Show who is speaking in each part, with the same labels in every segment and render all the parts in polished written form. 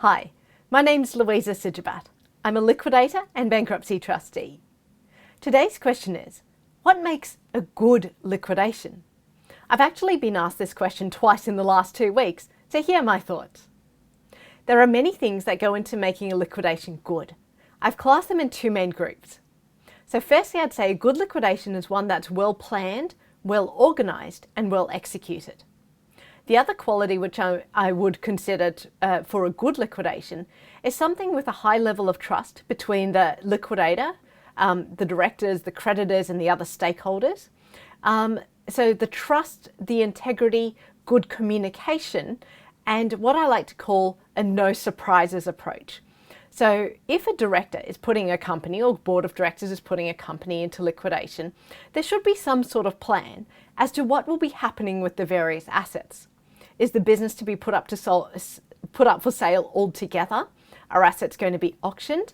Speaker 1: Hi, my name's Louisa Sijabat. I'm a liquidator and bankruptcy trustee. Today's question is, what makes a good liquidation? I've actually been asked this question twice in the last 2 weeks, so here are my thoughts. There are many things that go into making a liquidation good. I've classed them in two main groups. So firstly, I'd say a good liquidation is one that's well planned, well organised and well executed. The other quality which I would consider for a good liquidation is something with a high level of trust between the liquidator, the directors, the creditors and the other stakeholders. So the trust, the integrity, good communication and what I like to call a no surprises approach. So if a director is putting a company or board of directors is putting a company into liquidation, there should be some sort of plan as to what will be happening with the various assets. Is the business to be put up for sale altogether? Are assets going to be auctioned?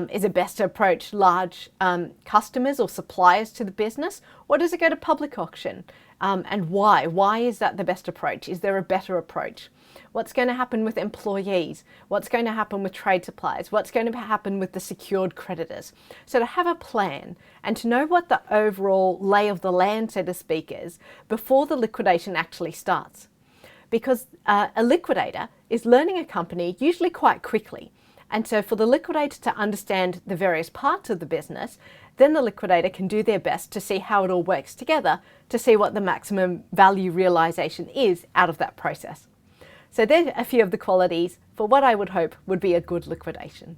Speaker 1: Is it best to approach large customers or suppliers to the business? Or does it go to public auction? And why? Why is that the best approach? Is there a better approach? What's going to happen with employees? What's going to happen with trade suppliers? What's going to happen with the secured creditors? So to have a plan and to know what the overall lay of the land, so to speak, is before the liquidation actually starts. Because a liquidator is learning a company usually quite quickly. And so for the liquidator to understand the various parts of the business, then the liquidator can do their best to see how it all works together to see what the maximum value realization is out of that process. So there are a few of the qualities for what I would hope would be a good liquidation.